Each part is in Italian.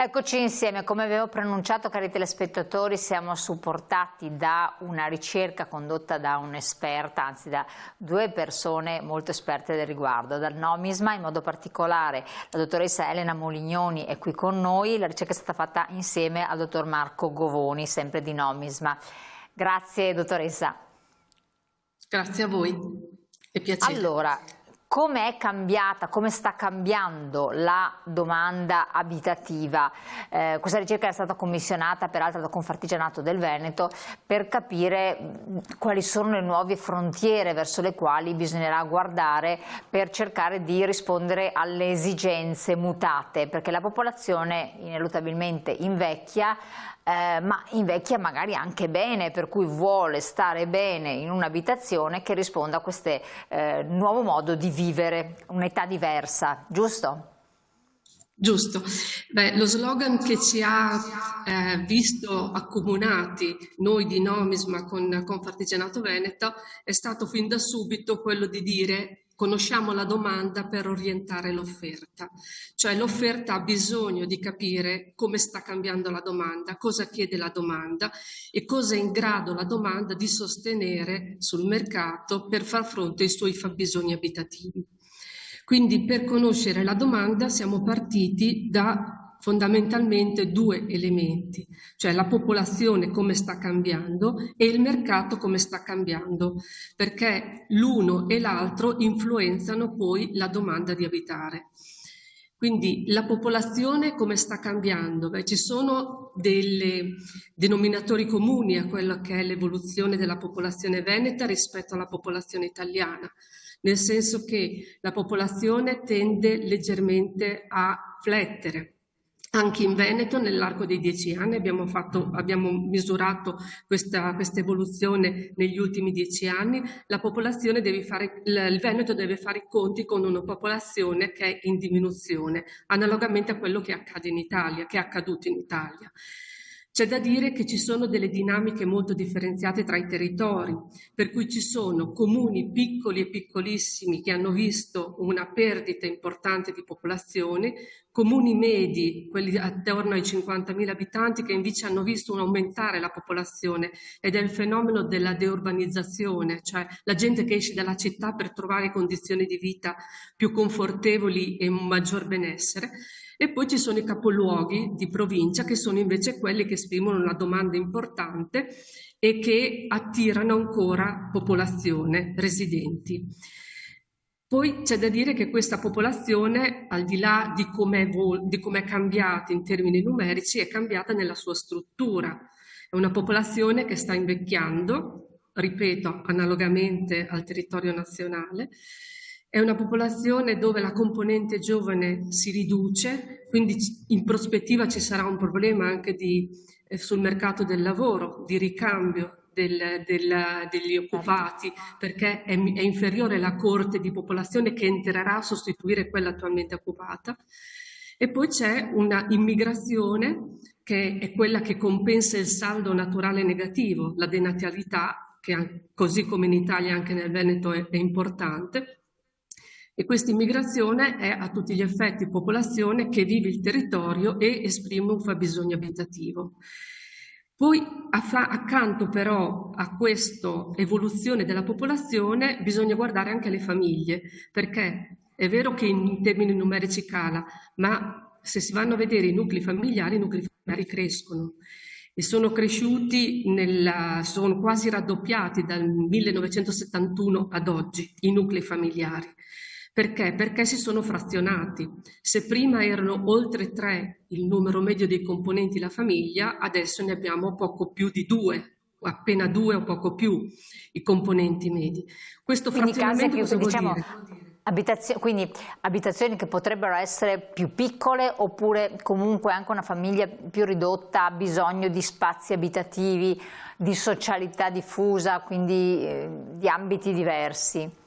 Eccoci insieme, come avevo preannunciato, cari telespettatori, siamo supportati da una ricerca condotta da un'esperta, anzi da due persone molto esperte del riguardo, dal Nomisma, in modo particolare la dottoressa Elena Molignoni è qui con noi. La ricerca è stata fatta insieme al dottor Marco Govoni, sempre di Nomisma. Grazie dottoressa. Grazie a voi, è piacere. Allora, come è cambiata, come sta cambiando la domanda abitativa? Questa ricerca è stata commissionata peraltro da Confartigianato del Veneto per capire quali sono le nuove frontiere verso le quali bisognerà guardare per cercare di rispondere alle esigenze mutate, perché la popolazione ineluttabilmente invecchia, ma invecchia magari anche bene, per cui vuole stare bene in un'abitazione che risponda a questo nuovo modo di vivere, un'età diversa, giusto? Giusto. Beh, lo slogan che ci ha visto accomunati noi di Nomisma con Confartigianato Veneto è stato fin da subito quello di dire: conosciamo la domanda per orientare l'offerta, cioè l'offerta ha bisogno di capire come sta cambiando la domanda, cosa chiede la domanda e cosa è in grado la domanda di sostenere sul mercato per far fronte ai suoi fabbisogni abitativi. Quindi per conoscere la domanda siamo partiti da fondamentalmente due elementi, cioè la popolazione come sta cambiando e il mercato come sta cambiando, perché l'uno e l'altro influenzano poi la domanda di abitare. Quindi la popolazione come sta cambiando? Beh, ci sono dei denominatori comuni a quello che è l'evoluzione della popolazione veneta rispetto alla popolazione italiana, nel senso che la popolazione tende leggermente a flettere. Anche in Veneto nell'arco dei 10 anni abbiamo misurato questa evoluzione negli ultimi 10 anni. Il Veneto deve fare i conti con una popolazione che è in diminuzione, analogamente a quello che accade in Italia, che è accaduto in Italia. C'è da dire che ci sono delle dinamiche molto differenziate tra i territori, per cui ci sono comuni piccoli e piccolissimi che hanno visto una perdita importante di popolazione, comuni medi, quelli attorno ai 50.000 abitanti, che invece hanno visto un aumentare la popolazione, ed è il fenomeno della deurbanizzazione, cioè la gente che esce dalla città per trovare condizioni di vita più confortevoli e un maggior benessere. E poi ci sono i capoluoghi di provincia, che sono invece quelli che esprimono una domanda importante e che attirano ancora popolazione, residenti. Poi c'è da dire che questa popolazione, al di là di come è cambiata in termini numerici, è cambiata nella sua struttura. È una popolazione che sta invecchiando, ripeto, analogamente al territorio nazionale. È una popolazione dove la componente giovane si riduce, quindi in prospettiva ci sarà un problema anche sul mercato del lavoro, di ricambio degli occupati, perché è inferiore la corte di popolazione che entrerà a sostituire quella attualmente occupata. E poi c'è una immigrazione che è quella che compensa il saldo naturale negativo, la denatalità, che così come in Italia anche nel Veneto è importante. E questa immigrazione è a tutti gli effetti popolazione che vive il territorio e esprime un fabbisogno abitativo. Poi accanto però a questa evoluzione della popolazione bisogna guardare anche le famiglie, perché è vero che in termini numerici cala, ma se si vanno a vedere i nuclei familiari crescono e sono cresciuti, sono quasi raddoppiati dal 1971 ad oggi i nuclei familiari. Perché? Perché si sono frazionati. Se prima erano oltre 3 il numero medio dei componenti della famiglia, adesso ne abbiamo poco più di 2, appena 2 o poco più i componenti medi. Questo frazionamento cosa vuol dire? Quindi abitazioni che potrebbero essere più piccole, oppure comunque anche una famiglia più ridotta ha bisogno di spazi abitativi, di socialità diffusa, quindi di ambiti diversi.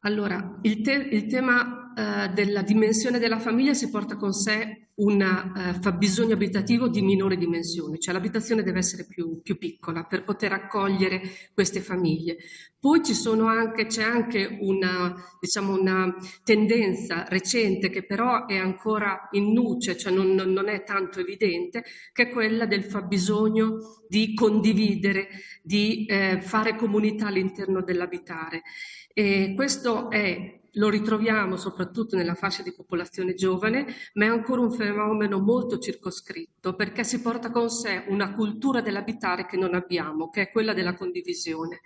Allora, il tema della dimensione della famiglia si porta con sé un fabbisogno abitativo di minore dimensione, cioè l'abitazione deve essere più piccola per poter accogliere queste famiglie. Poi c'è anche diciamo, una tendenza recente che però è ancora in nuce, cioè non è tanto evidente, che è quella del fabbisogno di condividere, di fare comunità all'interno dell'abitare. E questo lo ritroviamo soprattutto nella fascia di popolazione giovane, ma è ancora un fenomeno molto circoscritto perché si porta con sé una cultura dell'abitare che non abbiamo, che è quella della condivisione.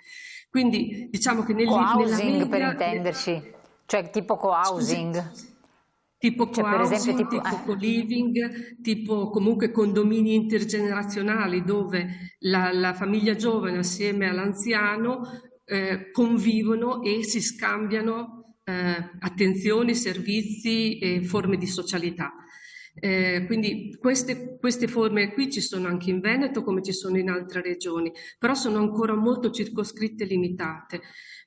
Quindi diciamo che nella Co-housing, media... per intenderci, cioè tipo co-housing. Tipo Cioè, per esempio, co-housing, tipo co-living, tipo comunque condomini intergenerazionali dove la famiglia giovane assieme all'anziano convivono e si scambiano attenzioni, servizi e forme di socialità. Quindi queste forme qui ci sono anche in Veneto come ci sono in altre regioni, però sono ancora molto circoscritte e limitate.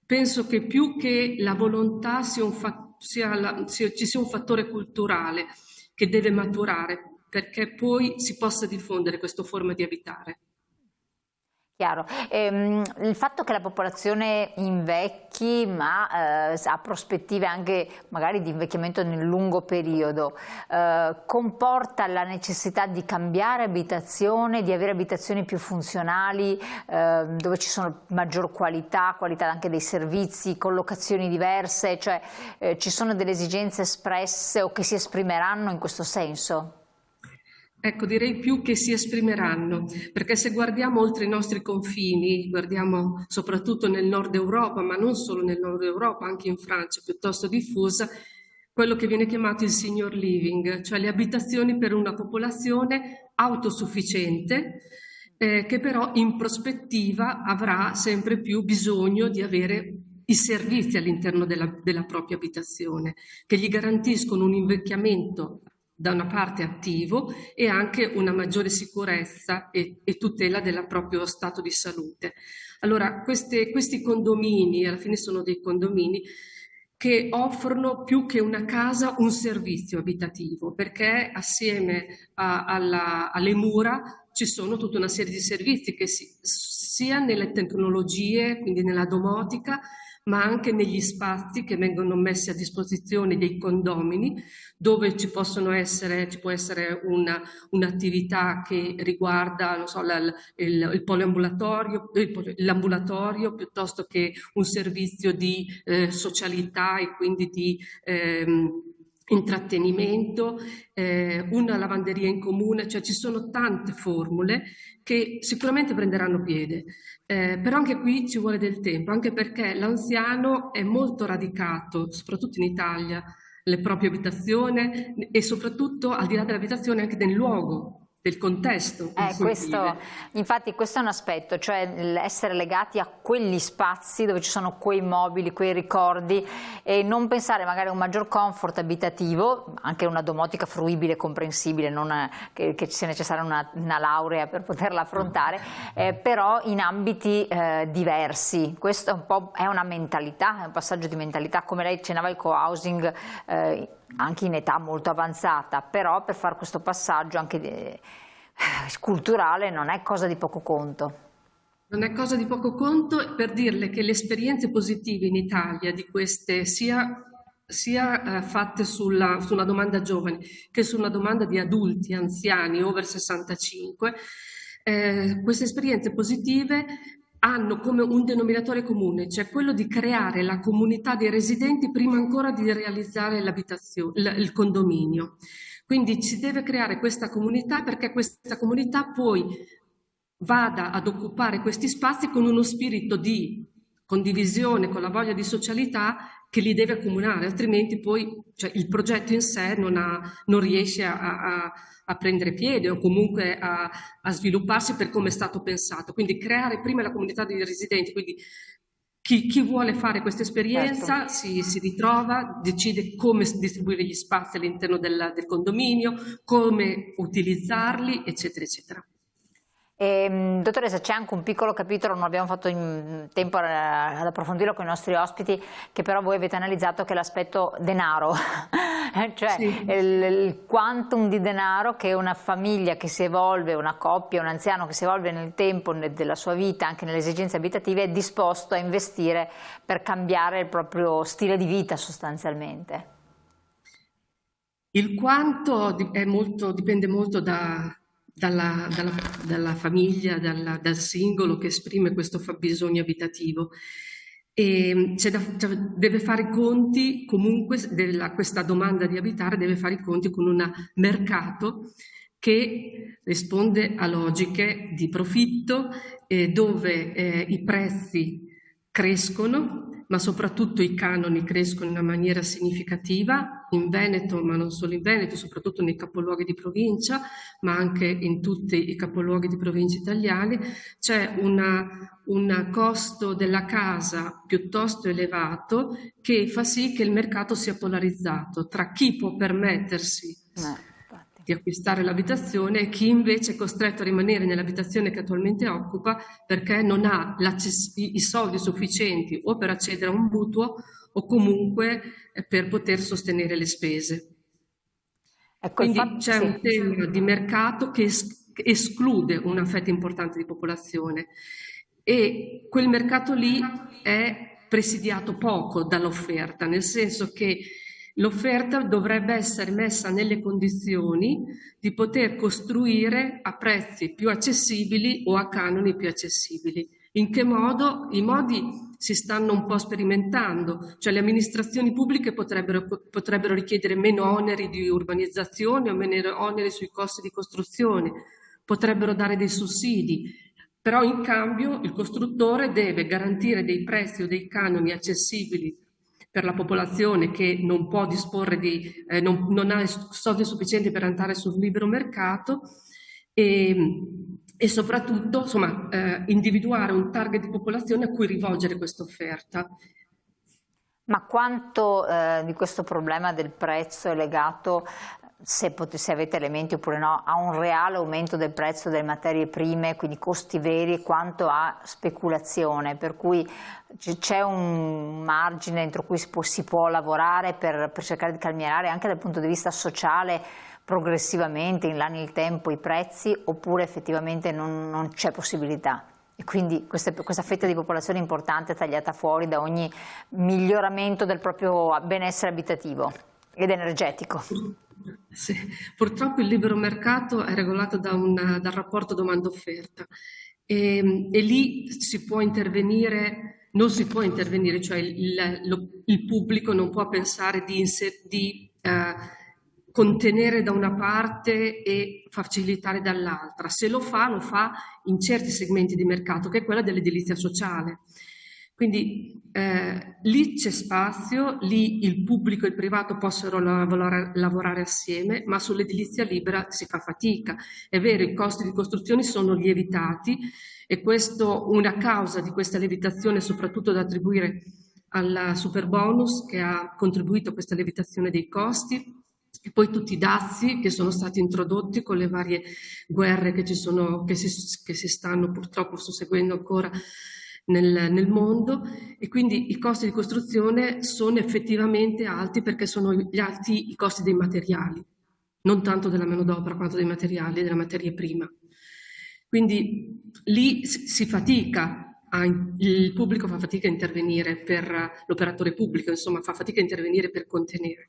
Penso che più che la volontà ci sia un fattore culturale che deve maturare perché poi si possa diffondere questa forma di abitare. Chiaro. Il fatto che la popolazione invecchi, ma ha prospettive anche magari di invecchiamento nel lungo periodo, comporta la necessità di cambiare abitazione, di avere abitazioni più funzionali, dove ci sono maggior qualità anche dei servizi, collocazioni diverse, cioè ci sono delle esigenze espresse o che si esprimeranno in questo senso? Ecco, direi più che si esprimeranno, perché se guardiamo oltre i nostri confini, guardiamo soprattutto nel nord Europa, ma non solo nel nord Europa, anche in Francia piuttosto diffusa, quello che viene chiamato il senior living, cioè le abitazioni per una popolazione autosufficiente, che però in prospettiva avrà sempre più bisogno di avere i servizi all'interno della propria abitazione, che gli garantiscono un invecchiamento da una parte attivo e anche una maggiore sicurezza e tutela del proprio stato di salute. Allora, questi condomini, alla fine sono dei condomini, che offrono più che una casa un servizio abitativo, perché assieme alle mura ci sono tutta una serie di servizi che sia nelle tecnologie, quindi nella domotica, ma anche negli spazi che vengono messi a disposizione dei condomini, dove ci può essere un'attività che riguarda, non so, il poliambulatorio, l'ambulatorio, piuttosto che un servizio di socialità e quindi di intrattenimento, una lavanderia in comune, cioè ci sono tante formule che sicuramente prenderanno piede. Però anche qui ci vuole del tempo, anche perché l'anziano è molto radicato, soprattutto in Italia, le proprie abitazioni e soprattutto al di là dell'abitazione anche del luogo, del contesto in cui vive. Infatti questo è un aspetto, cioè essere legati a quegli spazi dove ci sono quei mobili, quei ricordi e non pensare magari a un maggior comfort abitativo, anche una domotica fruibile e comprensibile, non che ci sia necessaria una laurea per poterla affrontare, però in ambiti diversi. Questo è un po' una mentalità, è un passaggio di mentalità, come lei accennava il co-housing, anche in età molto avanzata, però per fare questo passaggio anche culturale non è cosa di poco conto. Non è cosa di poco conto, per dirle che le esperienze positive in Italia di queste sia fatte sulla domanda giovani che su una domanda di adulti, anziani, over 65, queste esperienze positive hanno come un denominatore comune, cioè quello di creare la comunità dei residenti prima ancora di realizzare il condominio. Quindi si deve creare questa comunità perché questa comunità poi vada ad occupare questi spazi con uno spirito di condivisione, con la voglia di socialità che li deve accomunare, altrimenti poi cioè, il progetto in sé non riesce a prendere piede o comunque a svilupparsi per come è stato pensato. Quindi creare prima la comunità dei residenti, quindi chi vuole fare questa esperienza si ritrova, decide come distribuire gli spazi all'interno del condominio, come utilizzarli, eccetera, eccetera. Dottoressa, c'è anche un piccolo capitolo, non abbiamo fatto in tempo ad approfondirlo con i nostri ospiti, che però voi avete analizzato, che è l'aspetto denaro, cioè Sì. il quantum di denaro che una famiglia che si evolve, una coppia, un anziano che si evolve nel tempo della sua vita, anche nelle esigenze abitative, è disposto a investire per cambiare il proprio stile di vita sostanzialmente. Il quanto dipende molto dalla famiglia, dal singolo che esprime questo fabbisogno abitativo. E deve fare i conti comunque questa domanda di abitare, deve fare i conti con un mercato che risponde a logiche di profitto, dove i prezzi crescono, ma soprattutto i canoni crescono in una maniera significativa in Veneto, ma non solo in Veneto, soprattutto nei capoluoghi di provincia, ma anche in tutti i capoluoghi di provincia italiani. C'è un costo della casa piuttosto elevato che fa sì che il mercato sia polarizzato tra chi può permettersi Infatti. di acquistare l'abitazione e chi invece è costretto a rimanere nell'abitazione che attualmente occupa perché non ha i soldi sufficienti o per accedere a un mutuo o comunque per poter sostenere le spese. Ecco, Quindi infatti, c'è sì. un tema di mercato che esclude una fetta importante di popolazione e quel mercato lì è presidiato poco dall'offerta, nel senso che l'offerta dovrebbe essere messa nelle condizioni di poter costruire a prezzi più accessibili o a canoni più accessibili. In che modo? I modi si stanno un po' sperimentando, cioè le amministrazioni pubbliche potrebbero richiedere meno oneri di urbanizzazione o meno oneri sui costi di costruzione, potrebbero dare dei sussidi, però in cambio il costruttore deve garantire dei prezzi o dei canoni accessibili per la popolazione che non può disporre non ha soldi sufficienti per andare sul libero mercato e soprattutto insomma, individuare un target di popolazione a cui rivolgere questa offerta. Ma quanto di questo problema del prezzo è legato, se avete elementi oppure no, a un reale aumento del prezzo delle materie prime, quindi costi veri, quanto a speculazione, per cui c'è un margine entro cui si può lavorare per cercare di calmierare anche dal punto di vista sociale progressivamente, in là nel tempo, i prezzi, oppure effettivamente non c'è possibilità? E quindi questa fetta di popolazione importante è tagliata fuori da ogni miglioramento del proprio benessere abitativo ed energetico. Sì. Purtroppo il libero mercato è regolato dal rapporto domanda-offerta e lì si può intervenire, non si può intervenire, cioè il pubblico non può pensare di contenere da una parte e facilitare dall'altra. Se lo fa in certi segmenti di mercato, che è quella dell'edilizia sociale. Quindi lì c'è spazio, lì il pubblico e il privato possono lavorare assieme, ma sull'edilizia libera si fa fatica. È vero, i costi di costruzione sono lievitati e una causa di questa lievitazione è soprattutto da attribuire al superbonus che ha contribuito a questa lievitazione dei costi. E poi tutti i dazi che sono stati introdotti con le varie guerre che si stanno purtroppo susseguendo ancora nel mondo, e quindi i costi di costruzione sono effettivamente alti perché sono alti i costi dei materiali, non tanto della manodopera quanto dei materiali, della materia prima. Quindi lì si fatica, il pubblico fa fatica a intervenire l'operatore pubblico, insomma fa fatica a intervenire per contenere.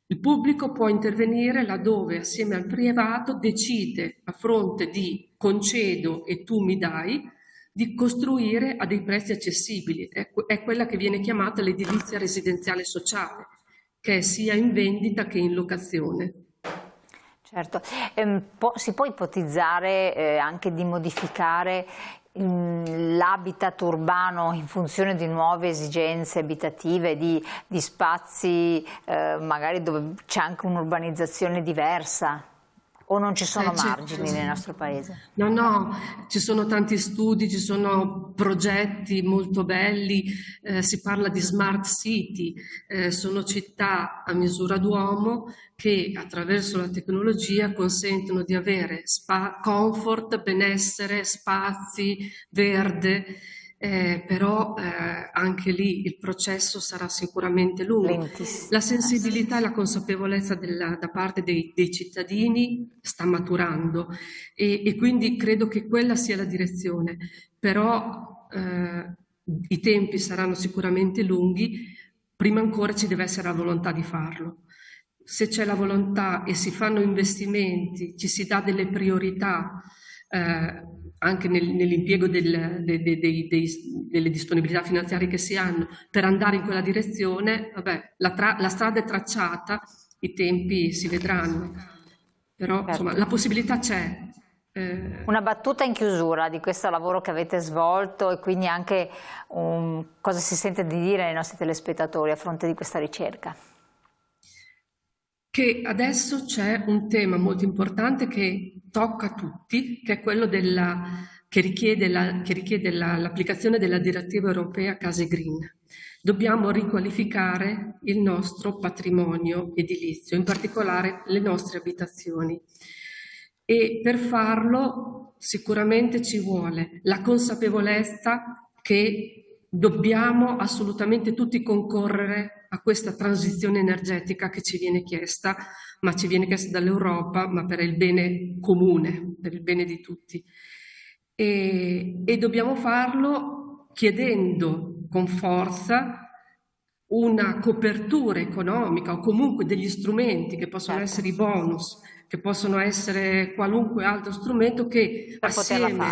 Il pubblico può intervenire laddove assieme al privato decide a fronte di concedo e tu mi dai di costruire a dei prezzi accessibili. È quella che viene chiamata l'edilizia residenziale sociale, che è sia in vendita che in locazione. Certo, si può ipotizzare anche di modificare l'habitat urbano in funzione di nuove esigenze abitative, di spazi magari dove c'è anche un'urbanizzazione diversa? O non ci sono Certo. margini nel nostro paese? No, no, ci sono tanti studi, ci sono progetti molto belli, si parla di smart city, sono città a misura d'uomo che attraverso la tecnologia consentono di avere comfort, benessere, spazi, verde. Però anche lì il processo sarà sicuramente lungo. Lentissimo. La sensibilità e la consapevolezza da parte dei cittadini sta maturando e quindi credo che quella sia la direzione, però i tempi saranno sicuramente lunghi, prima ancora ci deve essere la volontà di farlo. Se c'è la volontà e si fanno investimenti, ci si dà delle priorità, anche nell'impiego delle disponibilità finanziarie che si hanno per andare in quella direzione, vabbè, la strada è tracciata, i tempi si vedranno, però Certo. insomma la possibilità c'è. Una battuta in chiusura di questo lavoro che avete svolto e quindi anche cosa si sente di dire ai nostri telespettatori a fronte di questa ricerca? Che adesso c'è un tema molto importante che tocca tutti, che è quello che richiede l'applicazione della direttiva europea Case Green. Dobbiamo riqualificare il nostro patrimonio edilizio, in particolare le nostre abitazioni. E per farlo sicuramente ci vuole la consapevolezza che dobbiamo assolutamente tutti concorrere a questa transizione energetica che ci viene chiesta, ma ci viene chiesta dall'Europa, ma per il bene comune, per il bene di tutti. E dobbiamo farlo chiedendo con forza una copertura economica o comunque degli strumenti che possono essere i bonus, che possono essere qualunque altro strumento che assieme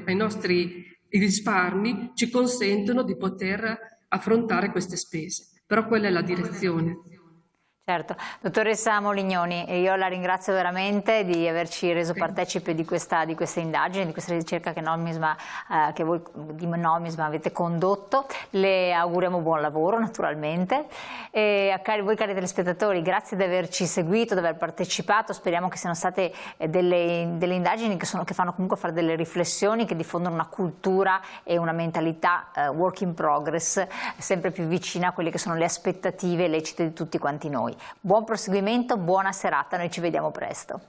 ai nostri risparmi ci consentono di poter affrontare queste spese. Però quella è la direzione. Certo, dottoressa Molignoni, io la ringrazio veramente di averci reso partecipe di questa indagine, di questa ricerca che voi di Nomisma avete condotto. Le auguriamo buon lavoro naturalmente e a voi cari telespettatori grazie di averci seguito, di aver partecipato, speriamo che siano state delle indagini che fanno comunque fare delle riflessioni, che diffondono una cultura e una mentalità work in progress sempre più vicina a quelle che sono le aspettative lecite di tutti quanti noi. Buon proseguimento, buona serata, noi ci vediamo presto.